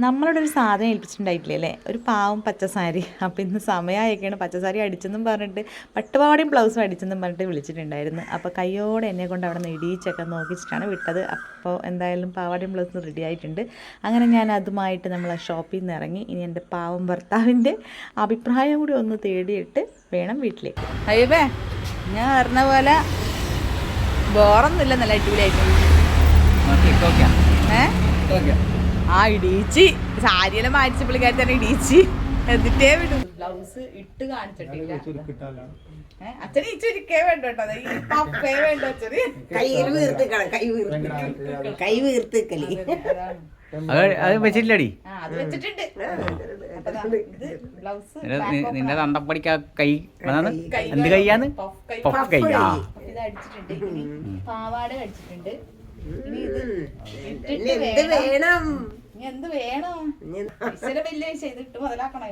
നമ്മളോട് ഒരു സാധനം ഏൽപ്പിച്ചിട്ടുണ്ടായിട്ടില്ലേ അല്ലേ, ഒരു പാവം പച്ചസാരി. അപ്പോൾ ഇന്ന് സമയമായൊക്കെയാണ്, പച്ചസാരി അടിച്ചെന്നും പറഞ്ഞിട്ട് പട്ടുപാവാടയും ബ്ലൗസും അടിച്ചെന്നും പറഞ്ഞിട്ട് വിളിച്ചിട്ടുണ്ടായിരുന്നു. അപ്പോൾ കയ്യോടെ എന്നെ കൊണ്ട് അവിടെ നിന്ന് ഇടിയിച്ചൊക്കെ നോക്കിച്ചിട്ടാണ് വിട്ടത്. അപ്പോൾ എന്തായാലും പാവാടയും ബ്ലൗസും റെഡി ആയിട്ടുണ്ട്. അങ്ങനെ ഞാൻ അതുമായിട്ട് നമ്മൾ ഷോപ്പിൽ നിന്ന് ഇറങ്ങി. ഇനി എൻ്റെ പാവം ഭർത്താവിൻ്റെ അഭിപ്രായം കൂടി ഒന്ന് തേടിയിട്ട് വേണം വീട്ടിലേക്ക്. അയ്യേ, ഞാൻ പറഞ്ഞ പോലെ ബോറൊന്നുമില്ല, നല്ല അടിപൊളിയായിട്ട്. ആ ഇടിയിച്ച് സാരിയെല്ലാം മാറ്റിച്ച പുള്ളിക്കാരി തന്നെ ഇടിയിച്ച് എന്നിട്ടേ വിടും. ബ്ലൗസ് ഇട്ട് കാണിച്ചിട്ടില്ല. അച്ഛന് ഈ ചുരുക്കേ വേണ്ട കേട്ടോ, പപ്പേ വേണ്ട അച്ഛന്. കൈ വീർത്തിക്കലി അത് വെച്ചിട്ടില്ലടി, അത് വെച്ചിട്ടുണ്ട്. നിന്റെ തന്തപ്പടിക്ക കൈ എന്ത് കൈയാന്ന് കൈ. ഇത് അടിച്ചിട്ടുണ്ട്, പാവാട അടിച്ചിട്ടുണ്ട്. എന്ത് വേണം ചെയ്തിട്ട് മുതലാക്കണം.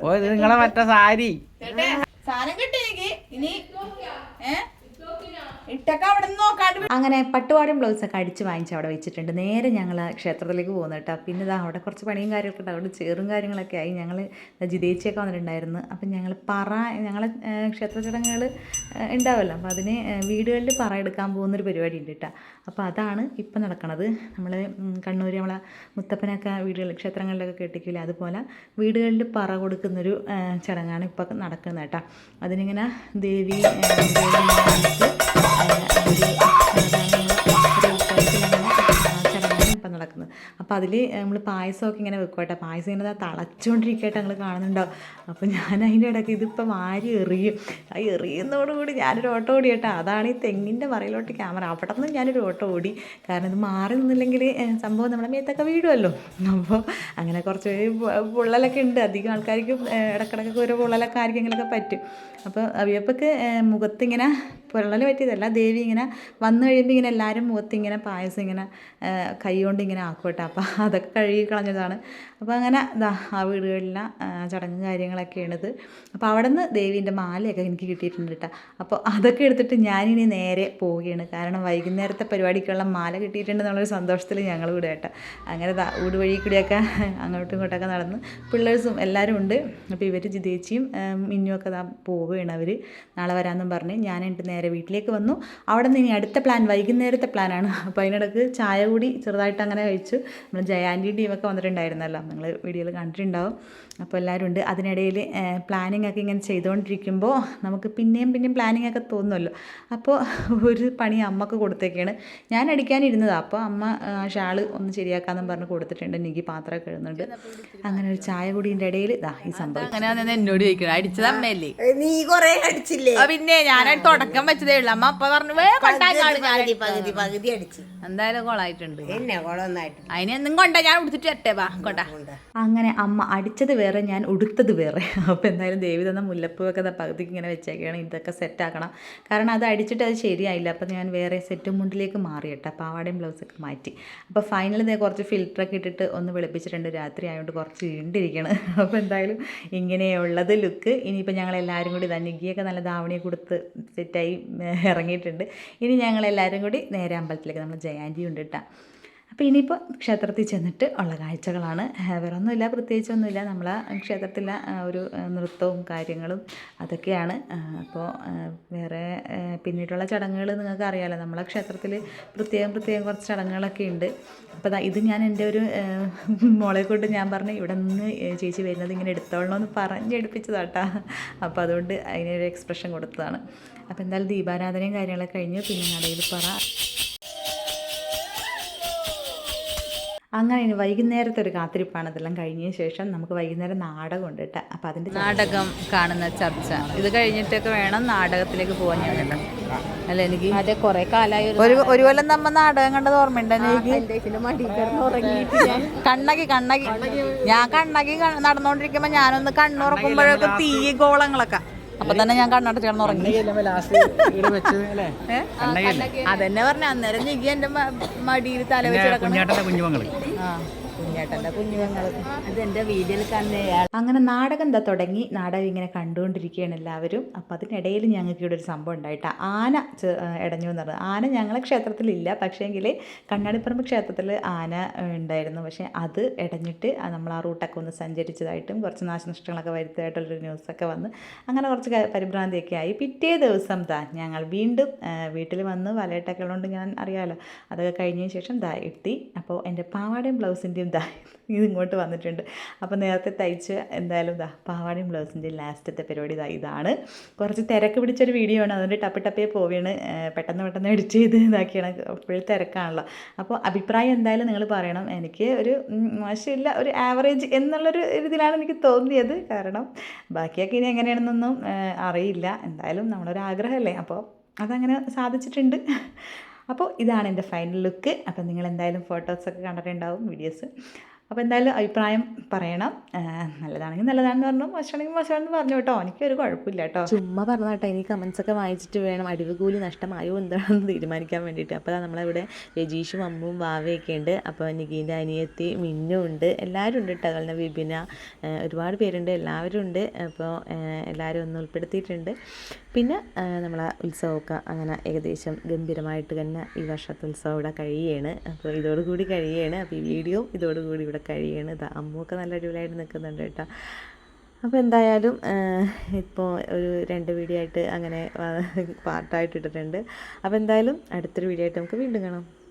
ഓ ഇത് നിങ്ങളെ മറ്റേ സാരി സാധനം കിട്ടി എനിക്ക്. ഇനി ഇട്ടൊക്കെ അവിടെ നിന്ന് നോക്കാണ്ട്. അങ്ങനെ പട്ടുപാടും ബ്ലൗസൊക്കെ അടിച്ച് വാങ്ങിച്ച് അവിടെ വെച്ചിട്ടുണ്ട്. നേരെ ഞങ്ങൾ ക്ഷേത്രത്തിലേക്ക് പോകുന്നു കേട്ടോ. പിന്നെ ഇതാ അവിടെ കുറച്ച് പണിയും കാര്യമൊക്കെ ഉണ്ട്. അവിടെ ചേറും കാര്യങ്ങളൊക്കെ ആയി. ഞങ്ങൾ ജിതേച്ചിയൊക്കെ വന്നിട്ടുണ്ടായിരുന്നു. അപ്പം ഞങ്ങൾ ഞങ്ങളെ ക്ഷേത്ര ചടങ്ങുകൾ ഉണ്ടാവുമല്ലോ, അപ്പോൾ അതിന് വീടുകളിൽ പറ എടുക്കാൻ പോകുന്നൊരു പരിപാടി ഉണ്ട് കേട്ടോ. അപ്പോൾ അതാണ് ഇപ്പം നടക്കണത്. നമ്മൾ കണ്ണൂർ നമ്മളെ മുത്തപ്പനൊക്കെ വീടുകളിൽ ക്ഷേത്രങ്ങളിലൊക്കെ കെട്ടിക്കില്ല, അതുപോലെ വീടുകളിൽ പറ കൊടുക്കുന്നൊരു ചടങ്ങാണ് ഇപ്പം നടക്കുന്നത് കേട്ടോ. അതിനിങ്ങനെ ദേവി ഇപ്പം നടക്കുന്നത്. അപ്പോൾ അതിൽ നമ്മൾ പായസമൊക്കെ ഇങ്ങനെ വെക്കും കേട്ടോ. പായസം ഇങ്ങനെ തിളച്ചുകൊണ്ടിരിക്കട്ടെ ഞങ്ങൾ കാണുന്നുണ്ടാവും. അപ്പോൾ ഞാൻ അതിൻ്റെ ഇടയ്ക്ക് ഇതിപ്പോൾ വാരി എറിയും. ആ എറിയുന്നതോടുകൂടി ഞാനൊരു ഓട്ടം ഓടി കേട്ടോ. അതാണ് ഈ തെങ്ങിൻ്റെ മറയിലോട്ട് ക്യാമറ. അവിടെ നിന്ന് ഞാനൊരു ഓട്ടം ഓടി. കാരണം ഇത് മാറി നിന്നില്ലെങ്കിൽ സംഭവം നമ്മുടെ മേത്തൊക്കെ വീഴുമല്ലോ. അപ്പോൾ അങ്ങനെ കുറച്ച് പൊള്ളലൊക്കെ ഉണ്ട്. അധികം ആൾക്കാർക്ക് ഇടക്കിടക്കൊക്കെ ഓരോ പൊള്ളലൊക്കെ ആർക്കെങ്കിലൊക്കെ പറ്റും. അപ്പോൾ അവിയപ്പൊക്കെ മുഖത്തിങ്ങനെ പൊള്ളൽ പറ്റിയതല്ല, ദേവി ഇങ്ങനെ വന്നു കഴിയുമ്പോൾ ഇങ്ങനെ എല്ലാവരും മുഖത്തിങ്ങനെ പായസം ഇങ്ങനെ കൈ കൊണ്ട് ഇങ്ങനെ ആക്കോട്ടെ. അപ്പോൾ അതൊക്കെ കഴുകി കളഞ്ഞതാണ്. അപ്പോൾ അങ്ങനെ ഇതാ ആ വീടുകളിലെ ചടങ്ങ് കാര്യങ്ങളൊക്കെയാണിത്. അപ്പോൾ അവിടെ നിന്ന് ദേവീൻ്റെ മാലയൊക്കെ എനിക്ക് കിട്ടിയിട്ടുണ്ട് കേട്ടോ. അപ്പോൾ അതൊക്കെ എടുത്തിട്ട് ഞാനിനി നേരെ പോവുകയാണ്. കാരണം വൈകുന്നേരത്തെ പരിപാടിക്കുള്ള മാല കിട്ടിയിട്ടുണ്ടെന്നുള്ളൊരു സന്തോഷത്തിൽ ഞങ്ങൾ ഇവിടെ കേട്ടോ. അങ്ങനെ ഊട് വഴി കൂടിയൊക്കെ അങ്ങോട്ടും ഇങ്ങോട്ടൊക്കെ നടന്ന് പിള്ളേഴ്സും എല്ലാവരും ഉണ്ട്. അപ്പോൾ ഇവർ ജിതേച്ചിയും മിന്നുമൊക്കെ പോവുകയാണ്. അവർ നാളെ വരാമെന്നും പറഞ്ഞ് ഞാൻ എന്നിട്ട് നേരെ വീട്ടിലേക്ക് വന്നു. അവിടെ നിന്ന് ഇനി അടുത്ത പ്ലാൻ വൈകുന്നേരത്തെ പ്ലാനാണ്. അപ്പോൾ അതിനിടയ്ക്ക് ചായ കൂടി ചെറുതായിട്ട് അങ്ങനെ കഴിച്ചു. നമ്മൾ ജയാൻ്റി ടീമൊക്കെ വന്നിട്ടുണ്ടായിരുന്നല്ലോ, നിങ്ങൾ വീഡിയോയിൽ കണ്ടിട്ടുണ്ടാവും. അപ്പോൾ എല്ലാവരും ഉണ്ട്. അതിനിടയിൽ പ്ലാനിങ് ഒക്കെ ഇങ്ങനെ ചെയ്തുകൊണ്ടിരിക്കുമ്പോൾ നമുക്ക് പിന്നെയും പ്ലാനിങ് ഒക്കെ തോന്നുമല്ലോ. അപ്പോൾ ഒരു പണി അമ്മക്ക് കൊടുത്തേക്കാണ്. ഞാൻ അടിക്കാനിരുന്നതാണ്. അപ്പോൾ അമ്മ ഷാള് ഒന്ന് ശരിയാക്കാമെന്നും പറഞ്ഞ് കൊടുത്തിട്ടുണ്ട്. എനിക്ക് പാത്രമൊക്കെ എഴുതുന്നുണ്ട്. അങ്ങനെ ഒരു ചായ കൂടിൻ്റെ ഇടയിൽ ഇതാ ഈ സംഭവം. അങ്ങനെ എന്നോട് ചോദിക്കണം, അടിച്ചത് അമ്മയല്ലേ? നീ കൊറേ അടിച്ചില്ലേ? പിന്നെ ഞാൻ തുടക്കം വെച്ചതേ ഉള്ളു. അമ്മ അപ്പൊ പറഞ്ഞു പകുതി അടിച്ചു. എന്തായാലും കൊളായിട്ടുണ്ട്. എന്നെ കൊളൊന്നായിട്ട് അതിനെന്നും കൊണ്ട ഞാൻ ഉടുത്തിട്ട് എട്ടേ വാ കൊണ്ട. അങ്ങനെ അമ്മ അടിച്ചത് വേറെ, ഞാൻ ഉടുത്തത് വേറെ. അപ്പോൾ എന്തായാലും ദേവി തന്ന മുല്ലപ്പൂവൊക്കെ പകുതിക്ക് ഇങ്ങനെ വെച്ചേക്കാണ്. ഇതൊക്കെ സെറ്റാക്കണം. കാരണം അത് അടിച്ചിട്ട് അത് ശരിയായില്ല. അപ്പോൾ ഞാൻ വേറെ സെറ്റും മുണ്ടിലേക്ക് മാറി കേട്ടോ. പാവാടയും ബ്ലൗസൊക്കെ മാറ്റി. അപ്പോൾ ഫൈനൽ കുറച്ച് ഫിൽറ്ററൊക്കെ ഇട്ടിട്ട് ഒന്ന് വെളുപ്പിച്ചിട്ടുണ്ട്. രാത്രി ആയതുകൊണ്ട് കുറച്ച് ഇരുണ്ടിരിക്കുകയാണ്. അപ്പോൾ എന്തായാലും ഇങ്ങനെയുള്ളത് ലുക്ക്. ഇനിയിപ്പോൾ ഞങ്ങളെല്ലാവരും കൂടി നികിയൊക്കെ നല്ല ധാവണിയെ കൊടുത്ത് സെറ്റായി ഇറങ്ങിയിട്ടുണ്ട്. ഇനി ഞങ്ങളെല്ലാവരും കൂടി നേരെ അമ്പലത്തിലേക്ക്, നമ്മൾ ജയാൻ്റി ഉണ്ട് കേട്ടോ. അപ്പോൾ ഇനിയിപ്പോൾ ക്ഷേത്രത്തിൽ ചെന്നിട്ട് ഉള്ള കാഴ്ചകളാണ്. വേറെ ഒന്നുമില്ല, പ്രത്യേകിച്ചൊന്നുമില്ല. നമ്മളെ ക്ഷേത്രത്തിലെ ഒരു നൃത്തവും കാര്യങ്ങളും അതൊക്കെയാണ്. അപ്പോൾ വേറെ പിന്നീടുള്ള ചടങ്ങുകൾ നിങ്ങൾക്ക് അറിയാമല്ലോ. നമ്മളെ ക്ഷേത്രത്തിൽ പ്രത്യേകം കുറച്ച് ചടങ്ങുകളൊക്കെ ഉണ്ട്. അപ്പോൾ ഇത് ഞാൻ എൻ്റെ ഒരു മോളെ കൊണ്ട് ഞാൻ പറഞ്ഞു ഇവിടെ നിന്ന് ചേച്ചി വരുന്നത് ഇങ്ങനെ എടുത്തോളണമെന്ന് പറഞ്ഞെടുപ്പിച്ചതാട്ടാ. അപ്പോൾ അതുകൊണ്ട് അതിനൊരു എക്സ്പ്രഷൻ കൊടുത്തതാണ്. അപ്പോൾ എന്തായാലും ദീപാരാധനയും കാര്യങ്ങളൊക്കെ കഴിഞ്ഞ് പിന്നെ നടയിൽ പറ. അങ്ങനെ ഇനി വൈകുന്നേരത്തെ ഒരു കാത്തിരിപ്പാണ്. ഇതെല്ലാം കഴിഞ്ഞതിന് ശേഷം നമുക്ക് വൈകുന്നേരം നാടകം ഉണ്ട് കേട്ടോ. അപ്പോൾ അതിൻ്റെ നാടകം കാണുന്ന ചർച്ച ഇത് കഴിഞ്ഞിട്ടൊക്കെ വേണം നാടകത്തിലേക്ക് പോകാൻ. ഞാൻ അല്ല എനിക്ക് അതെ കുറെ കാലമായി ഒരു കൊല്ലം നമ്മ നാടകം കണ്ടത് ഓർമ്മയുണ്ടെന്ന് കണ്ണകി ഞാൻ കണ്ണകി നടന്നുകൊണ്ടിരിക്കുമ്പോ ഞാനൊന്ന് കണ്ണുറക്കുമ്പോഴൊക്കെ തീ ഗോളങ്ങളൊക്കെ അപ്പൊ തന്നെ ഞാൻ കണ്ണടച്ച് കിടന്നുറങ്ങി. അതെന്നെ പറഞ്ഞ അന്നേരം ഞെക്കി എന്റെ മടിയിൽ തല വെച്ച് കിടക്കണം. കുഞ്ഞേട്ടൻ്റെ കുഞ്ഞുങ്ങൾ അതെൻ്റെ വീഡിയോയിൽ കണ്ടേ. അങ്ങനെ നാടകം എന്താ തുടങ്ങി. നാടകം ഇങ്ങനെ കണ്ടുകൊണ്ടിരിക്കുകയാണ് എല്ലാവരും. അപ്പോൾ അതിനിടയിൽ ഞങ്ങൾക്ക് ഇവിടെ ഒരു സംഭവം ഉണ്ടായിട്ട് ആന ഇടഞ്ഞു എന്ന് പറഞ്ഞത്. ആന ഞങ്ങളെ ക്ഷേത്രത്തിലില്ല, പക്ഷേങ്കിൽ കണ്ണാടിപ്പറമ്പ് ക്ഷേത്രത്തിൽ ആന ഉണ്ടായിരുന്നു. പക്ഷേ അത് ഇടഞ്ഞിട്ട് നമ്മൾ ആ റൂട്ടൊക്കെ ഒന്ന് സഞ്ചരിച്ചതായിട്ടും കുറച്ച് നാശനഷ്ടങ്ങളൊക്കെ വരുത്തതായിട്ടുള്ളൊരു ന്യൂസൊക്കെ വന്ന് അങ്ങനെ കുറച്ച് പരിഭ്രാന്തിയൊക്കെ ആയി. പിറ്റേ ദിവസം ഞങ്ങൾ വീണ്ടും വീട്ടിൽ വന്ന് വലയിട്ടൊക്കെ ഉള്ളതുകൊണ്ട് ഞാൻ അറിയാമല്ലോ, അതൊക്കെ കഴിഞ്ഞതിന് ശേഷം എത്തി. അപ്പോൾ എൻ്റെ പാവാടയും ബ്ലൗസിൻ്റെയും ഇതിങ്ങോട്ട് വന്നിട്ടുണ്ട്. അപ്പോൾ നേരത്തെ തയ്ച്ച് എന്തായാലും പാവാടയും ബ്ലൗസിൻ്റെയും ലാസ്റ്റത്തെ പരിപാടി ഇതാണ്. കുറച്ച് തിരക്ക് പിടിച്ചൊരു വീഡിയോ ആണ്, അതുകൊണ്ട് ടപ്പേ പോവുകയാണ്. പെട്ടെന്ന് എഡിറ്റ് ചെയ്ത് ഇതാക്കിയാണ്, അപ്പോഴും തിരക്കാണല്ലോ. അപ്പോൾ അഭിപ്രായം എന്തായാലും നിങ്ങൾ പറയണം. എനിക്ക് ഒരു മോശമില്ല, ഒരു ആവറേജ് എന്നുള്ളൊരു ഇതിലാണ് എനിക്ക് തോന്നിയത്. കാരണം ബാക്കിയൊക്കെ ഇനി എങ്ങനെയാണെന്നൊന്നും അറിയില്ല. എന്തായാലും നമ്മളൊരു ആഗ്രഹമല്ലേ, അപ്പോൾ അതങ്ങനെ സാധിച്ചിട്ടുണ്ട്. അപ്പോൾ ഇതാണ് എൻ്റെ ഫൈനൽ ലുക്ക്. അപ്പോൾ നിങ്ങൾ എന്തായാലും ഫോട്ടോസൊക്കെ കണ്ടിട്ടുണ്ടാവും, വീഡിയോസ്. അപ്പോൾ എന്തായാലും അഭിപ്രായം പറയണം. നല്ലതാണെങ്കിൽ നല്ലതാണെന്ന് പറഞ്ഞു, മോശമാണെങ്കിൽ മോശമാണെന്ന് പറഞ്ഞു കേട്ടോ. എനിക്കൊരു കുഴപ്പമില്ല കേട്ടോ. ചുമ്മാ പറഞ്ഞ കേട്ടോ. ഇനി കമൻസൊക്കെ വായിച്ചിട്ട് വേണം അടിവ് കൂലി നഷ്ടമായോ എന്താണെന്ന് തീരുമാനിക്കാൻ വേണ്ടിയിട്ട്. അപ്പോൾ നമ്മളിവിടെ രജീഷും അമ്മുവും വാവയൊക്കെ ഉണ്ട്. അപ്പോൾ നികീൻ്റെ അനിയത്തി മിന്നും ഉണ്ട്, എല്ലാവരും ഉണ്ട് കേട്ടോ. അതുപോലെ തന്നെ വിപിന, ഒരുപാട് പേരുണ്ട്, എല്ലാവരും ഉണ്ട്. അപ്പോൾ എല്ലാവരും ഒന്ന് ഉൾപ്പെടുത്തിയിട്ടുണ്ട്. പിന്നെ നമ്മളെ ഉത്സവമൊക്കെ അങ്ങനെ ഏകദേശം ഗംഭീരമായിട്ട് തന്നെ ഈ വർഷത്തെ ഉത്സവം ഇവിടെ കഴിയുകയാണ്. അപ്പോൾ ഇതോടുകൂടി കഴിയുകയാണ്. അപ്പോൾ ഈ വീഡിയോ ഇതോടുകൂടി ഇവിടെ കഴിയുകയാണ്. അമ്മുവൊക്കെ നല്ല അടിപൊളിയായിട്ട് നിൽക്കുന്നുണ്ട് കേട്ടോ. അപ്പോൾ എന്തായാലും ഇപ്പോൾ ഒരു 2 വീഡിയോ ആയിട്ട് അങ്ങനെ പാർട്ടായിട്ട് ഇട്ടിട്ടുണ്ട്. അപ്പോൾ എന്തായാലും അടുത്തൊരു വീഡിയോ ആയിട്ട് നമുക്ക് വീണ്ടും കാണാം.